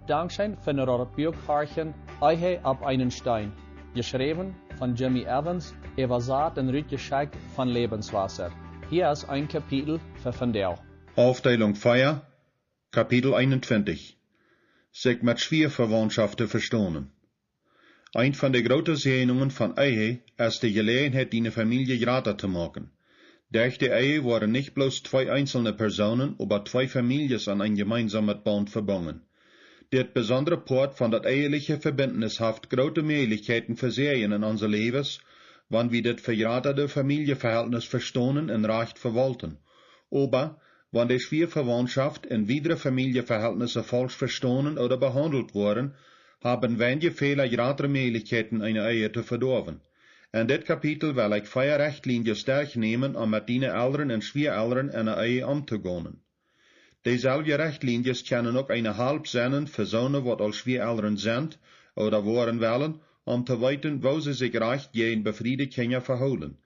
Dankschein von der Bürgharchen Eihe ab einen Stein. Geschrieben von Jimmy Evans, übersat und Rütgeschenk von Lebenswasser. Hier ist ein Kapitel für Vandel. Aufteilung Feier, Kapitel 21. Sich mit Schwierverwandtschaften verstonen. Ein von den großen Segnungen von Ehe ist die Gelegenheit, die Familie grater zu machen. Durch die Ehe waren nicht bloß zwei einzelne Personen, aber zwei Familien an ein gemeinsames Band verbunden. Das besondere Part von das eheliche Verbindnis hat große Möglichkeiten für Serien in unser Lebens, wann wir das verjährte Familienverhältnis verstonen und recht verwalten. Aber, wann die Schwierverwandtschaft in widere Familienverhältnisse falsch verstonen oder behandelt wurden, haben wenige Fehler gratere Möglichkeiten, eine Ehe zu verdorben. In dit Kapitel will ich 4 Richtlinien sterk nemen om met die Eltern en Schwieeltern in eine Ehe umzugehen. Dieselbe Richtlinien können auch eine halb zijn für zonen wat als Schwieeltern sind oder worden willen, om te weten wo sie sich recht gegen befriede Kinder verholen.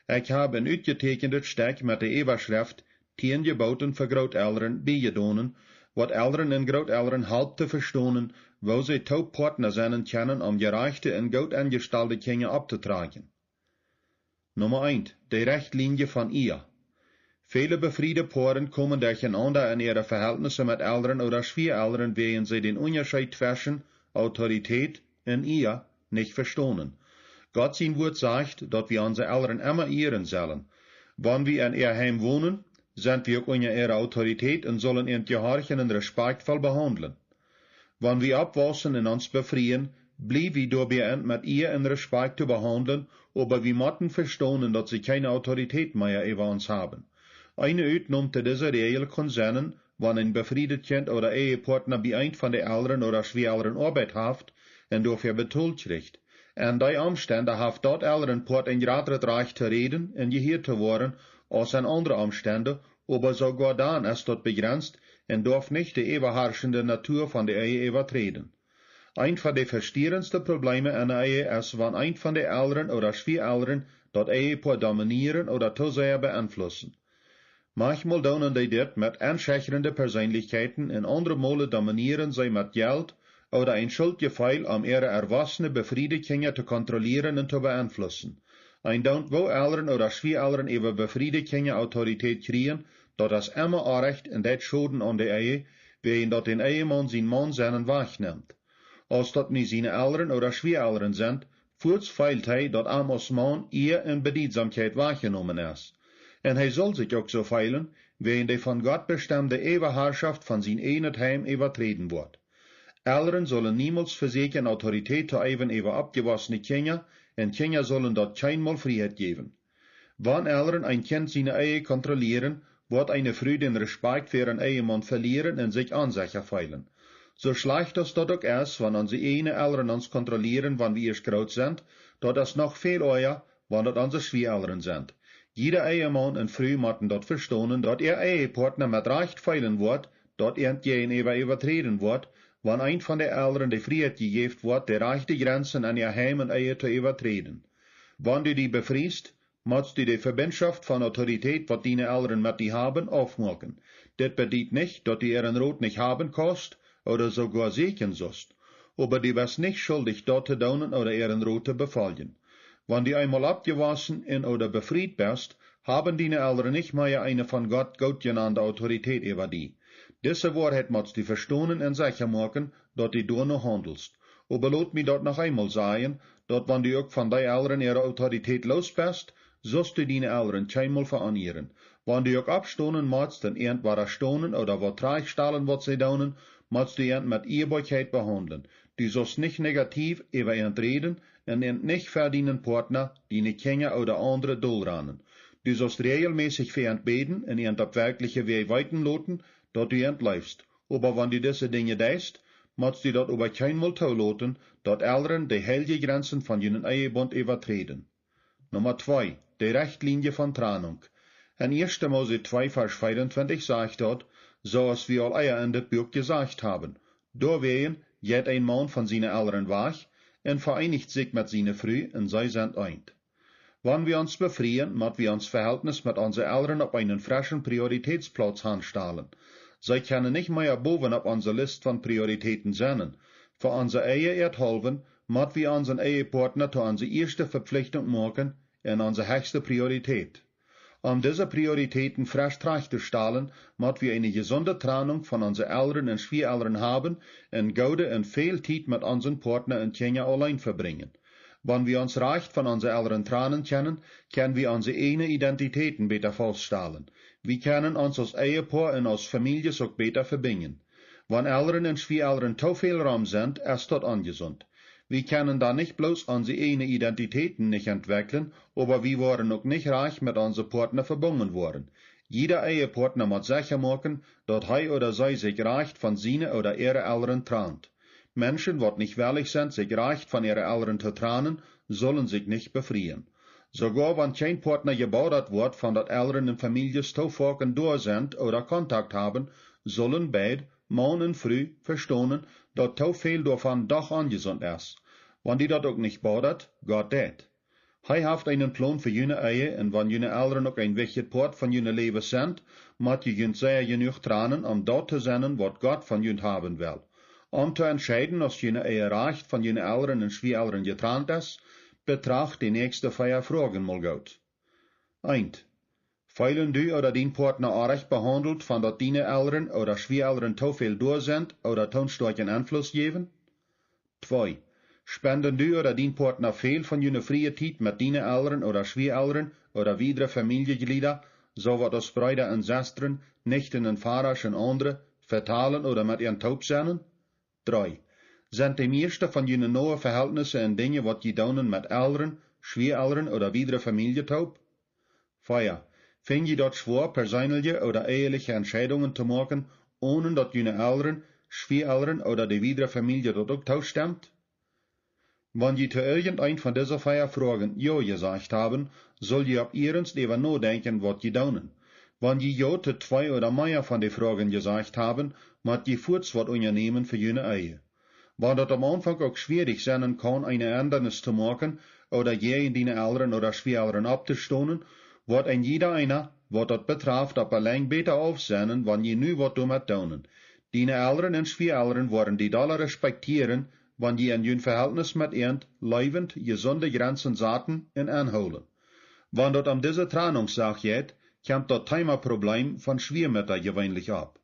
Ich habe een uitgetekendet stuk met de Überschrift 10 Geboten für Grooteltern bijgedonen, wat Eltern en Grooteltern halb te verstonen, wo sie Partner zijn können, om gerechte en gut angestellte Kinder abzutragen. Nummer 1. Die Richtlinie von Ehe. Viele befriede Paaren kommen durcheinander in ihre Verhältnisse mit Eltern oder Schwieeltern, wegen sie den Unterschied zwischen Autorität und Ehe nicht verstehen. Gott sein Wort sagt, dass wir unsere Eltern immer ehren sollen. Wenn wir in ihr Heim wohnen, sind wir auch unter ihrer Autorität und sollen ihn gehorchen und respektvoll behandeln. Wenn wir abwaschen und uns befreien, bleiben wir dabei mit ihr in Respekt zu behandeln, aber wir müssen verstehen, dass sie keine Autorität mehr über uns haben. Eine Ausnahme zu dieser Regel kann sein, wenn ein befriedet Kind oder Ehepartner bei einem von den Eltern oder Schwieeltern Arbeit hat und dafür betalt kriegt. In die Umstände hat dort Elternpart ein gratis Recht zu reden und gehört zu werden, als in anderen Umständen, aber sogar dann ist dort begrenzt und darf nicht die überherrschende Natur von der Ehe übertreten. Ein von den verstörendsten Problemen in der Ehe ist, wenn ein von den Eltern oder Schwieeltern das Ehepaar dominieren oder zu sehr beeinflussen. Manchmal tun die das mit anschüchternden Persönlichkeiten und andere Male dominieren sie mit Geld oder ein Schuldgefühl, um ihre erwachsene befriedete Kinder zu kontrollieren und zu beeinflussen. Ein Don't wo Eltern oder Schwieeltern über befriedete Kinder Autorität kriegen, dat is immer Recht in dat Schoden an der Ehe, wegen dat den Ehemann sein Mann seinen wahrnimmt. Als dat nie seine Eltern oder Schwieeltern sind, feilt dat als Mann ihr in Bediensamkeit wahrgenommen ist. En hij soll sich auch so feilen, wegen die von Gott bestimmte Eberherrschaft von sein eigenes Heim übertreten wird. Eltern sollen niemals für sich in Autorität zu eiven über abgewaschene Kinder, und Kinder sollen dort keinmal Freiheit geben. Wenn Eltern ein Kind seine Ehe kontrollieren, wird eine Frau den Respekt für einen Ehemann verlieren und sich unsicher fühlen. So schlecht das dort auch ist, wenn unsere eigenen Eltern uns kontrollieren, wenn wir erst groß sind, dort ist noch viel euer, wenn dort unsere Schwieeltern sind. Jeder Ehemann und Frau müssen dort verstehen, dass ihr Ehepartner mit Recht feilen wird, dort gegenüber übertreten wird, wenn ein von den Eltern die Freiheit gegeben wird, die rechte Grenzen an ihr Heim und Ehe zu übertreten. Wenn du die befriest, musst du die Verbindschaft von Autorität, was deine Eltern mit dir haben, aufmachen. Das bedeutet nicht, dass du ihren Rot nicht haben kannst oder sogar sichern sollst. Aber du bist nicht schuldig, dort zu tun oder ihren Rot zu befallen. Wenn du einmal abgewaschen oder befreit bist, haben deine Eltern nicht mehr eine von Gott genannte Autorität über die. Diese Wahrheit musst du verstehen und sicher machen, dass du noch handelst. Aber lass mich dort noch einmal sagen, dass wenn du auch von deinen Eltern ihre Autorität los bist, sollst du deine Eltern keinmal veranieren. Wenn du auch abstonen musst und irgendwas stonen oder was tragstellen, was sie tun, musst du ihn mit Ehrbarkeit behandeln. Du sollst nicht negativ über ihn reden und ihn nicht für deinen Partner, deine Kinder oder andere durchrennen. Du sollst regelmäßig für ihn beten und ihn auf wirkliche Weg weiten lassen, dass du ihn läufst. Aber wenn du diese Dinge tust, musst du dort über keinmal zulassen, dass Eltern die heilige Grenzen von ihren Ehebund übertreten. Nummer 2. Die Richtlinie von Trennung. In 1. Mose 2, Vers 24 sagt dort, so als wir all in das Buch gesagt haben. Deswegen geht ein Mann von seinen Eltern weg und vereinigt sich mit seiner Frau und sie sind ein. Wenn wir uns befreien, müssen wir uns Verhältnis mit unseren Eltern auf einen frischen Prioritätsplatz anstellen. Sie können nicht mehr boven op onze List van Prioritäten zijn. Voor onze eigen Erdhalven moet wir unseren Ehepartner zu onze erste Verpflichtung machen en onze höchste Priorität. Diese Prioritäten frisch zu stellen, moet wir eine gesunde Trennung von unseren Eltern und Schwiegereltern haben und gute und viel Zeit mit unseren Partner und Kinder allein verbringen. Wenn wir uns recht von unseren Eltern trennen können, können wir unsere eigenen Identitäten besser feststellen. Wir können uns als Ehepaar und als Familie auch besser verbinden. Wenn Eltern und Schwiegereltern zu viel Raum sind, ist das ungesund. Wir können da nicht bloß unsere eigenen Identitäten nicht entwickeln, aber wir waren auch nicht reich mit unseren Partner verbunden worden. Jeder Ehepartner muss sicher machen, dass er oder sie sich reicht von seinen oder ihren Eltern trennt. Menschen, die nicht willig sind, sich reicht von ihren Eltern zu trennen, sollen sich nicht befreien. Sogar wenn kein Partner gebaut wird, von dat Eltern und Familien zu Folgen durch sind oder Kontakt haben, sollen beide Mann und Frau verstehen, dass zu viel davon doch ungesund ist. Wenn die das auch nicht baut, geht das. Hij heeft einen Plan für jene Ehe, und wenn jene Eltern auch ein wichtiges Part von jene Leben sind, moet je jene sehr genug trennen, dort zu sein, was Gott von jene haben will. Zu entscheiden, ob jene Ehe reicht von jene Eltern und Schwiegereltern getrennt ist, betracht die nächste 4 Fragen mal gut. 1. Feilen du oder dein Partner arg behandelt, von dat deine Eltern oder Schwiegereltern zu viel durch sind oder zu starken Einfluss geben? 2. Spenden du oder dein Partner viel von jene freie Zeit mit deinen Eltern oder Schwiegereltern oder weitere Familienglieder, so wat als Brüder und Schwestern, Nichten und Vaters und andere, vertalen oder mit ihren taub sind? 3. Sind die meiste von jene neuen Verhältnisse und Dinge, wat je doen mit Eltern, Schwiegereltern oder weitere Familie taub? 4. Find je dat schwer, persönliche oder eheliche Entscheidungen zu machen, ohne dass jene Eltern, Schwiegereltern oder die weitere Familie dort auch taub stimmt? Wenn je zu irgendein von dieser 4 Fragen ja gesagt haben, soll je ab ernst eben nachdenken, was je tun. Wenn je ja zu 2 oder mehr von den Fragen gesagt haben, muss je kurz was unternehmen für jene Ehe. Wenn das am Anfang auch schwierig sein kann, eine Ändernis zu machen oder je in deine Eltern oder Schwiegereltern abzustehen, wird ein jeder einer, was das betrifft, ab allein besser aufsehen, wenn je nu was damit tun. Deine Eltern und Schwiegereltern werden die Dollar respektieren, wenn je in jün Verhältnis mit ihnen leibend gesunde Grenzen saten und anholen. Wenn dort diese Trennungssache geht, kommt das Thema-Problem von Schwiegermütter gewöhnlich ab.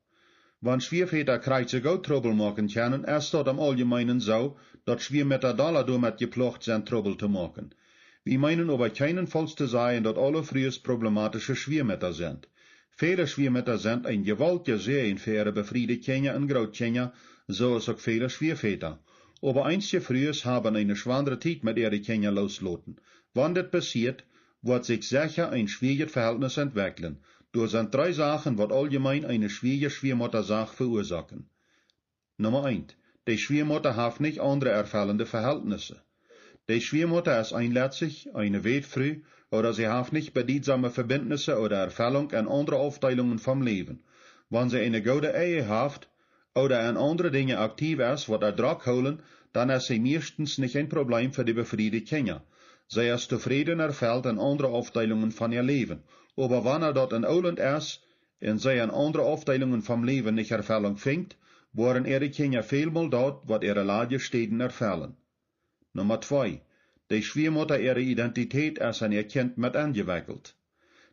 Wenn Schwiegerväter kreuzig auch Trouble machen können, ist dort am Allgemeinen so, dass Schwiegermütter damit geplocht sind, Trouble zu machen. Wir meinen aber keinenfalls zu sagen, dass alle frühes problematische Schwiegermütter sind. Viele Schwiegermütter sind ein gewaltiger Sehen für ihre befriedete Kinder und Großkinder, so ist auch viele Schwiegerväter. Aber einige frühes haben eine schwere Zeit mit ihren Kindern losgelassen. Wenn das passiert, wird sich sicher ein schwieriges Verhältnis entwickeln. Da sind 3 Sachen, was allgemein eine Schwiegermutter-Sache verursachen. Nummer 1. Die Schwiegermutter hat nicht andere erfallende Verhältnisse. Die Schwiegermutter ist einletzig, eine Wetfrau, oder sie hat nicht bedeutsame Verbindnisse oder Erfüllung an andere Aufteilungen vom Leben. Wenn sie eine gute Ehe hat, oder an andere Dinge aktiv ist, was Druck holen, dann ist sie meistens nicht ein Problem für die befriedete Kinder. Sie ist zufrieden erfüllt an andere Aufteilungen von ihr Leben. Aber wenn dort in Irland ist, und sie an andere Aufteilungen vom Leben nicht Erfüllung findet, waren ihre Kinder vielmal dort, was ihre Lagerstätten erfüllen. Nummer 2. Die Schwiegermutter ihre Identität ist an ihr Kind mit angewickelt.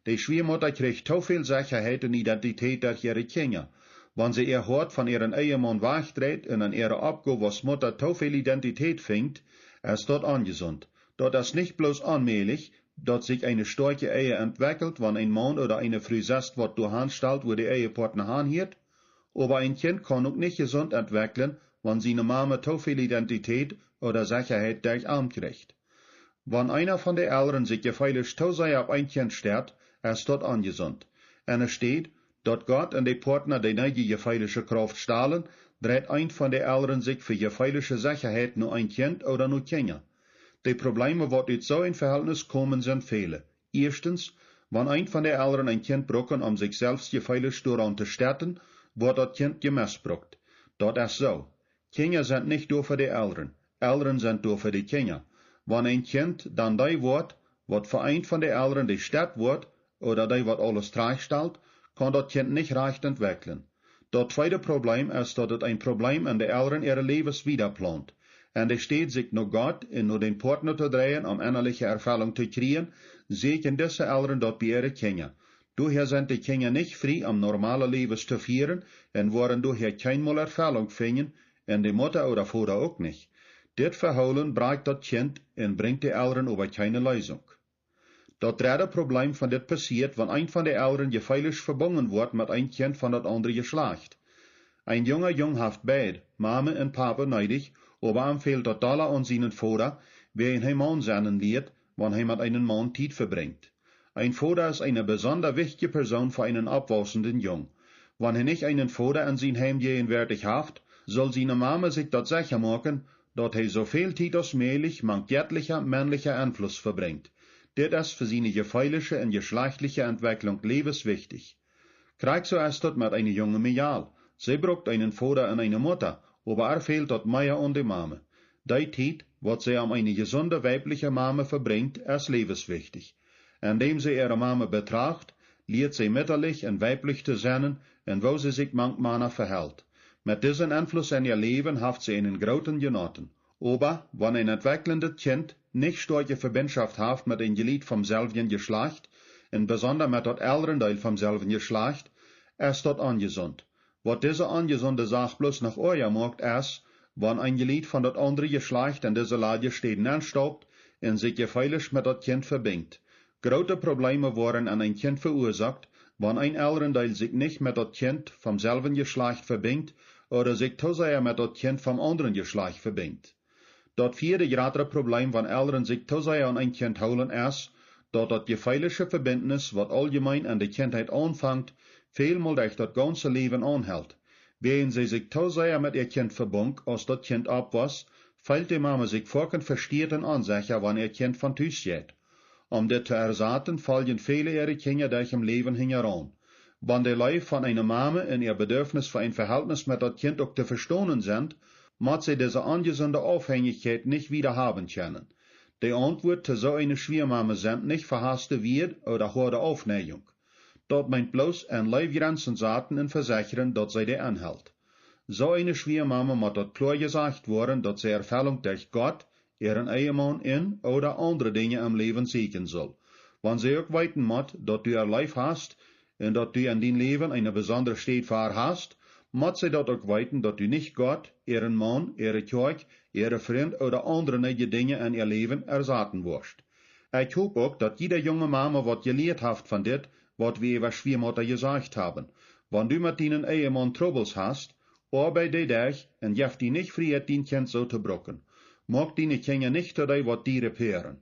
Die Schwiegermutter kriegt zu viel Sicherheit und Identität durch ihre Kinder. Wenn sie ihr Hort von ihrem Ehemann wegdreht und an ihrer Abgabe als Mutter zu viel Identität findet, ist dort ungesund. Dort ist nicht bloß allmählich, dass sich eine starke Ehe entwickelt, wenn ein Mann oder eine Frau sagt, was du anstellst, wo die Ehepartner anhielt, aber ein Kind kann auch nicht gesund entwickeln, wenn seine Mama zu viel Identität oder Sicherheit durch Arm kriegt. Wenn einer von den Eltern sich gefällig zu sehr auf ein Kind stört, ist dort ungesund. Und es steht, dass Gott und die Partner die neue gefährliche Kraft stahlen, dreht ein von den Eltern sich für gefährliche Sicherheit nur ein Kind oder nur Kinder. Die Probleme, die aus so ein Verhältnis kommen, sind viele. Erstens, wenn ein von den Eltern ein Kind brauchen, um sich selbst gefährlich daran zu stärken, wird das Kind gemissbraucht. Das ist so. Kinder sind nicht nur für die Eltern. Eltern sind nur für die Kinder. Wenn ein Kind dann die wird, was für ein von den Eltern die Stadt wird, oder die, was alles tragstellt, kann das Kind nicht recht entwickeln. Dat tweede probleem is dat het een probleem in de eltern ihre levens wiederplant. En de steht zich naar God en naar den partner te draaien om innerlijke ervaring te krijgen, zeker deze eltern dat bij ihre kinderen. Daher sind die Kinder nicht frei, am normale Leben zu führen, und worden daher keinmal Erfahrung finden, und die Mutter oder Vater auch nicht. Dit Verholen breikt das Kind und bringt die Eltern über keine Lösung. Das dritte Problem von dit passiert, wenn ein von den Eltern gefährlich verbunden wird mit ein Kind von das andere Geschlecht. Ein junger Jung haft beid, Mama und Papa neidig, aber ihm fehlt das Dollar an seinen Vater, wer ihn Mann sein wird, wenn er mit einem Mann Zeit verbringt. Ein Vater ist eine besonders wichtige Person für einen abwachsenden Jung. Wenn er nicht einen Vater in sein Heim gegenwärtig haft, soll seine Mama sich das sicher machen, dass er so viel Zeit als möglich mit göttlicher, männlicher Einfluss verbringt. Dit ist für seine gefährliche und geschlechtliche Entwicklung lebenswichtig. Krieg so ist das mit einer jungen Mädel. Sie braucht einen Vater und eine Mutter, aber fehlt das Meier und die Mama. Die Zeit, was sie um eine gesunde weibliche Mama verbringt, ist lebenswichtig. Indem sie ihre Mama betracht, lehrt sie mütterlich und weiblich zu sein, und wo sie sich manchmal verhält. Mit diesem Einfluss in ihr Leben haft sie einen großen Genoten. Aber, wenn ein entwickelndes Kind nicht starke Verbindschaft haft mit einem Glied vom selben Geschlecht, und besonders mit das älteren Teil vom selben Geschlecht, ist das ungesund. Was diese ungesunde Sache bloß nach euer macht, ist, wenn ein Glied von das andere Geschlecht in diese Lage steht anstaubt und sich gefährlich mit das Kind verbindet. Grote Probleme worden an ein Kind verursacht, wenn ein Elternteil sich nicht mit das Kind vom selben Geschlecht verbindet oder sich zu sehr mit das Kind vom anderen Geschlecht verbindet. Das vierte größere Problem, wenn Eltern sich zu sehr an ein Kind holen, ist, dass das gefährliche Verbindnis, was allgemein an der Kindheit anfängt, vielmal durch das ganze Leben anhält. Wenn sie sich zu sehr mit ihr Kind verbunden, als das Kind abwässt, fällt die Mama sich vorken verstärkten Ansicher, wenn ihr Kind von Tüß geht. Um dit te erzaten, fallen viele ihre Kinder durch im Leben heran. Wenn die Leute von einer Mama in ihr Bedürfnis für ein Verhältnis mit das Kind auch zu verstehen sind, muss sie diese ungesunde Abhängigkeit nicht wieder haben können. Die Antwort zu so einer Schwiermama sind nicht verhasste Wird oder hohe Aufneigung. Dort meint bloß ein Leibgrenzen saten und versichern, dass sie die anhält. So eine Schwiermama muss dort klar gesagt worden, dass sie Erfüllung durch Gott, ihren Ehemann in oder andere Dinge im Leben siegen soll. Wenn sie auch weiten muss, dass du ihr Life hast und dass du in dein Leben eine besondere Städtfahrt hast, muss sie dort auch weiten, dass du nicht Gott, ihren Mann, ihre Kirche, ihre Freund oder andere neue Dinge in ihr Leben ersaten wirst. Ich hoffe auch, dass jede junge Mama was gelehrt hat von dit, was wir über Schwiermutter gesagt haben. Wenn du mit deinen Ehemann Troubles hast, arbeite dich und jef die nicht friert, dein Kind so zu brocken. Mag deine Kinder nicht dabei wat die reparieren.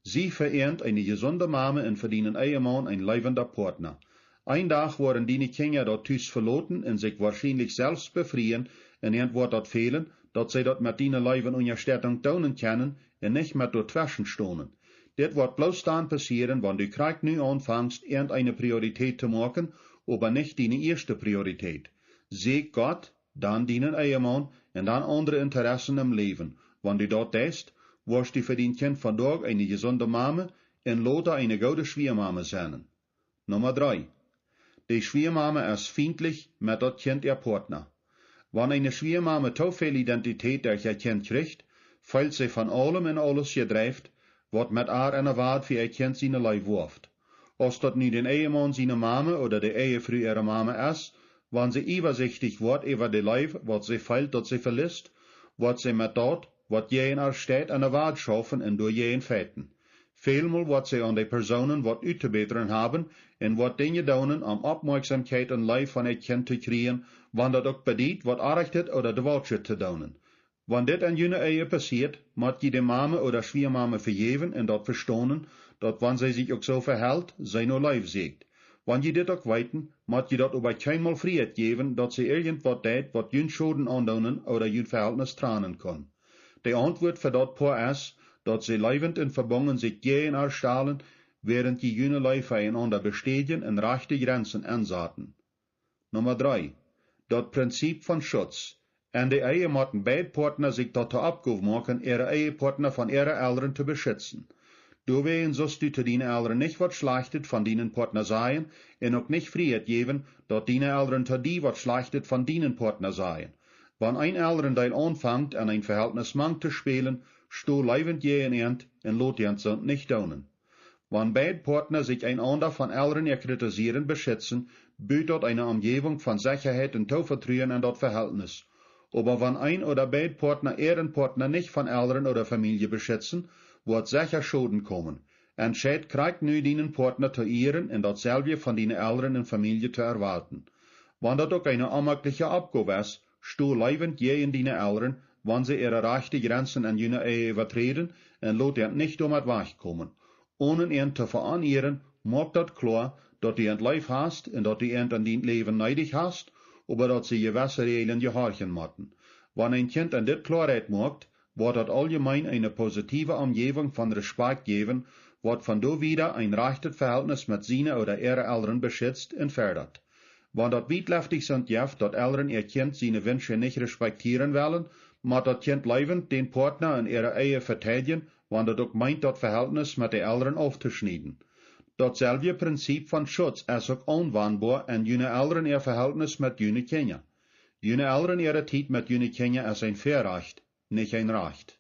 Sie vereint eine gesunde Mama und verdienen Ehemann ein leibender Partner. Ein Tag waren deine Kinder dort Tüß verloten und sich wahrscheinlich selbst befreien und irgendwo dort fehlen, dass sie dort mit deinen Leiben Unterstützung tun können und nicht mit dort Zwischen stohnen. Dit wird bloß dann passieren, wenn du Krieg nu anfängst, irgendeine Priorität zu machen, aber nicht deine erste Priorität. Sieg Gott, dann deinen Ehemann und dann andere Interessen im Leben. Wenn du dort tust, wirst du für dein Kind vandaag eine gesunde Mama und later eine gute Schwiermama sein. Nummer 3. Die Schwiermama ist feindlich mit das Kind ihr Partner. Wenn eine Schwiermama zu viel Identität durch ihr Kind kriegt, fällt sie von allem in alles gedreift, wat mit haar en waard für ihr Kind seine Leib wirft. Als dat nu den Ehemann seine Mama oder die Ehefrau ihre Mama ist, wenn sie übersichtig wird über die Leib, wat sie fällt, dat sie verlässt, wat sie mit dort, wat jeden ersteht an der Wahrheit schaffen und durch jeden fäten. Vielmal wat sie an die Personen wat uitzubeteren haben und wat Dinge daunen, um Aufmerksamkeit und Leib von ihr Kind zu kriegen, wann dat auch bedient, wat archtet oder de Waldschiet zu daunen. Wenn dit an jene Ehe passiert, moet je de Mama oder Schwiermama vergeven en dat verstonen, dat wenn sie sich auch so verhält, sie nur Leib siegt. Wenn je dit auch weiten, moet je dat aber keinmal Fried geben, dat sie irgendwas deed, wat jün Schoden andonen oder jün Verhältnis tranen kann. Die Antwort für dat Paar ist, dat sie leibend und verbunden sich gehen erstahlen, während die jüne Leib einander bestätigen und rechte Grenzen ansaten. Nummer 3. Dat Prinzip von Schutz. En de Ehe moeten beide Partner sich dazu abgehoben machen, ihre Ehepartner von ihren Eltern zu beschützen. Du ween sost du te dine Eltern nicht wat schlechtet van dienen Partner seien, en ook nicht vrijheid geven, dat dine Eltern te die wat schlechtet van dienen Partner seien. Wann ein Elternteil anfangt, an ein Verhältnis mang te spelen, sto leivend je in end, en lot jent nicht daunen. Wann beide Partner sich einander von Eltern ihr kritisieren beschützen, bietet dort eine Umgebung von Sicherheit und Tovertrauen an dort Verhältnis. Aber wenn ein oder beide Partner ihren Partner nicht von Eltern oder Familie beschützen, wird sicher Schulden kommen. En Schäd kriegt nu dienen Partner zu ehren und dasselbe von den Eltern und Familie zu erwarten. Wenn das auch eine unmögliche Abgabe ist, sto leivend je in dienen Eltern, wenn sie ihre rechte Grenzen an jene Ehe übertreten, und lot er nicht um het Weg kommen. Ohne ihn zu veranieren, macht das klar, dass die ein Leif hast und dass die an dien Leben neidig hast, aber dass sie gewisse Regeln gehorchen mochten. Wenn ein Kind an dit Klarheit macht, wird das allgemein eine positive Umgebung von Respekt geben, wird von da wieder ein rechtes Verhältnis mit seinen oder ihren Eltern beschützt und fördert. Wenn das witleftig sind, dass Eltern ihr Kind seine Wünsche nicht respektieren wollen, muss das Kind leibend den Partner in ihrer Ehe verteidigen, wenn das auch meint, das Verhältnis mit den Eltern aufzuschneiden. Dasselbe Prinzip von Schutz ist auch anwendbar in jene Eltern ihr Verhältnis mit jene Kinder. Jene Eltern ihre Zeit mit jene Kinder ist ein Verrecht, nicht ein Recht.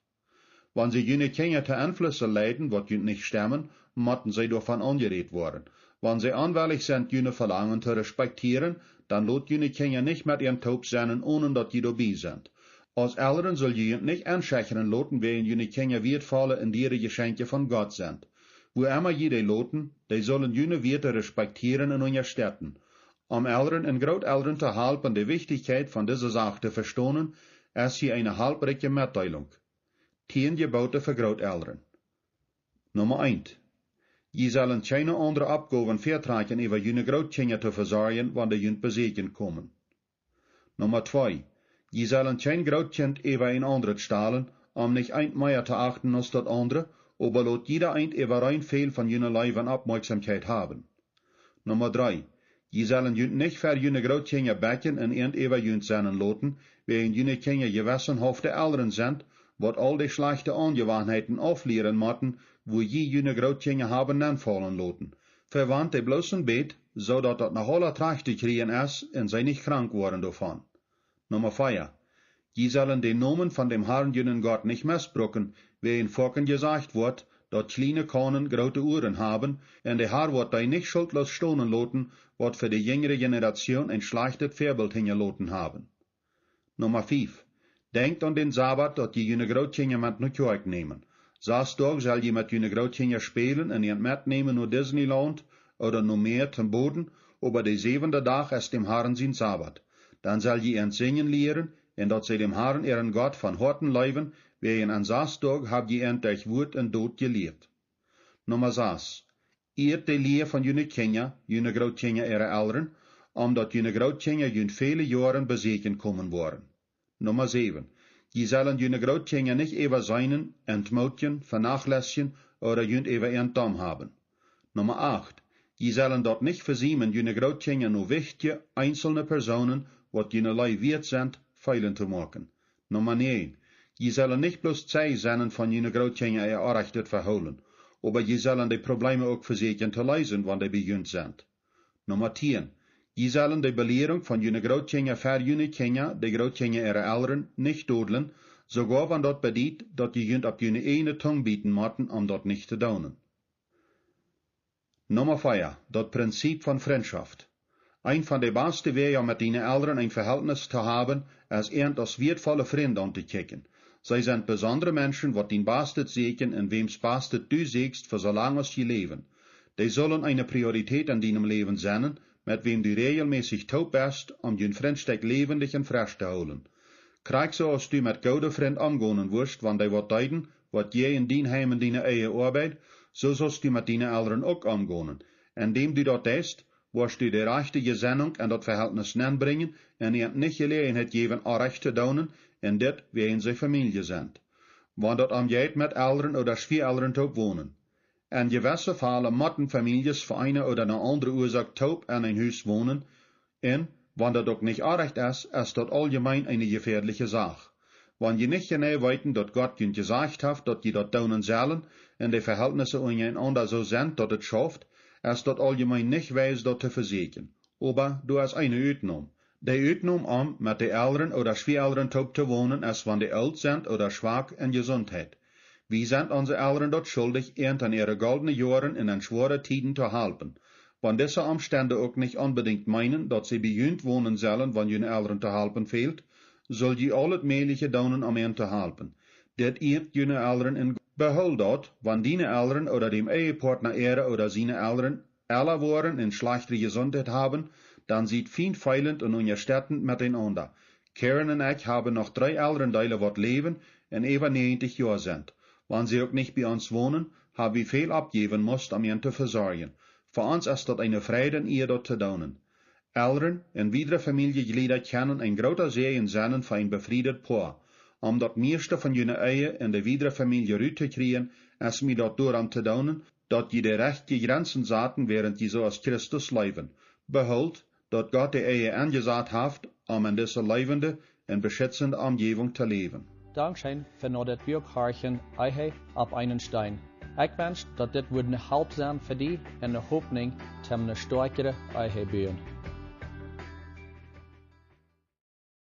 Wenn sie jene Kinder zu Einflüsse leiden, wird jene nicht stemmen, müssen sie davon angeredet worden. Wenn sie anwällig sind, jene Verlangen zu respektieren, dann lot jene Kinder nicht mit ihren Taub sein, ohne dass die dabei sind. Als Eltern soll jene nicht anschächern loten, wen jene Kinder wertvolle und ihre Geschenke von Gott sind. Wo immer jede loten, die sollen jene Werte respektieren und unterstützen. Um Eltern und Großeltern zu helfen, die Wichtigkeit von dieser Sache zu verstehen, ist hier eine halbrige Mitteilung. 10 Gebote für Großeltern. Nummer 1. Je sollen keine andere Abgaben vertragen, über jene Großkinder zu versorgen, wenn die jene Besegen kommen. Nummer 2. Je sollen kein Großkind über ein anderes stahlen, nicht ein mehr zu achten als das andere, aber lot jeder ein über ein viel von jener Leiben Aufmerksamkeit haben. Nummer 3. Je sollen jünt nicht für jene Großkinder becken und über jünt seinen loten, während jene Kinder gewissenhafte Eltern sind, wat all die schlechte Angewohnheiten auflehren mochten, wo je jene Großkinder haben anfallen loten. Verwandt die bloß ein Bett, so dat das nach aller Tracht zu kriegen ist und sie nicht krank worden davon. Nummer 4. Je sollen den Namen von dem Herrn jenen Gott nicht missbrauchen, wie in Volken gesagt wird, dat kleine Kahnen große Uhren haben, und der Herr wird die nicht schuldlos stohnen loten, wat für die jüngere Generation ein schlechtes Vorbild hingeloten haben. Nummer 5. Denkt an den Sabbat, dat je jene Großkinder mit naar Kirche nehmen. Samstag soll je mit jene Großkinder spielen und ihr mitnehmen naar Disneyland oder naar Meer zum Boden, aber der 7. Tag ist dem Herrn sein Sabbat. Dann soll je ihn singen lehren, und dat sie dem Herrn ihren Gott von Horten leiben, wie an Samstag habt je ihn durch Wort und Tod gelehrt. Nummer 6. Ehrt die Lehre von jene Kinder, jene Großkinder ihre Eltern, omdat jene Großkinder jene viele Jahre besegen kommen worden. Nummer 7. Je sollen jene Großkinder nicht über seinen, entmutigen, vernachlässigen oder jene über ihren Damm haben. Nummer 8. Je sollen dort nicht versiemen jene Großkinder nur wichtige, einzelne Personen, wat jene Lei wert sind, feilen zu machen. Nummer 9. Je sollen nicht bloß zwei seinen von jene Großkinder ihr Anrecht verholen, aber je sollen die Probleme auch versuchen zu lösen, wann die beginnt sind. Nummer 10. Je sollen die Belehrung von jene Großkinder für jene Kinder, die Großkinder ihrer Eltern, nicht dodeln, sogar wenn dort bedient, dass die jünd ab jene eine Tongue bieten mochten, dort nicht zu daunen. Nummer 4. Das Prinzip von Freundschaft. Ein von den besten Wegen, mit den Eltern ein Verhältnis zu haben, ist eher als wertvolle Freunde anzukicken. Sie sind besondere Menschen, die den Bastet sehen, in wem's Bastet du siegst, für so lange als je leben. Die sollen eine Priorität in deinem Leben sein, mit wem du regelmäßig taub bist, den Freundstek lebendig und frisch zu holen. Krieg so, als du mit guten Freund umgehen wirst, wenn die wat deiden, wat je in dien Heim in deine Ehe arbeit, so sollst du mit deinen Eltern auch umgehen. Indem du dort ist, wirst du die rechte Gesinnung in das Verhältnis bringen und ihr nicht Gelegenheit geben, Recht zu daunen, in dit, wie in sie Familie sind. Wenn dort geht mit Eltern oder Schwiegereltern taub wohnen. In gewisse Fällen müssen Families für eine oder eine andere Ursache taub in ein Haus wohnen, und, wenn das doch nicht Recht ist das allgemein eine gefährliche Sache. Wann je nicht genau weiten, dat Gott jün gesagt hat, dat je dat daunen sollen, en de Verhältnisse untereinander so sind, dat het schafft, als dat allgemein nicht weiß, dat te verseken. Aber du hast eine Uitnom. Die Uitnom om met de Eltern oder Schwieeltern top te wohnen, als wann die alt sind oder schwach in Gesundheit. Wie sind unsere Eltern dort schuldig, an ihre goldenen Jahren in den schweren Tiden zu helfen. Wann diese Umstände auch nicht unbedingt meinen, dass sie bei jünt wohnen sollen, wann jüne Eltern zu helfen fehlt, soll je al het Mögliche daunen, ihnen zu helfen. Dat eert jüne Eltern in behul dat, wann die Eltern oder dem Ehepartner ihre oder seine Eltern alle waren in schlechtere Gesundheit haben, dann sieht viel feilend und unterstettend miteinander. Karen und ich haben noch 3 Elternteile wat leben und über 90 Jahre sind. Wenn sie auch nicht bei uns wohnen, haben wir viel abgeben müssen, ihn zu versorgen. Für uns ist das eine Freude, ihr dort zu daunen. Eltern und weitere Familienglieder kennen ein großer Segen sein für ein befriedet Paar. Dat meeste van jullie eigen en de weitere Familie uit te krijgen, als mir dat door aan te daunen, dat je de rechte Grenzen zaten, während je so als Christus leven. Behult, dat Gott de eigen aangezaat heeft, in deze levende en beschützende Umgebung te leven. Dankzij voor dat Bierkarchen Eihe op einen Stein. Ik wens dat dit would een hulp zijn voor die en de hoopning te een sterkere Eihe beuren.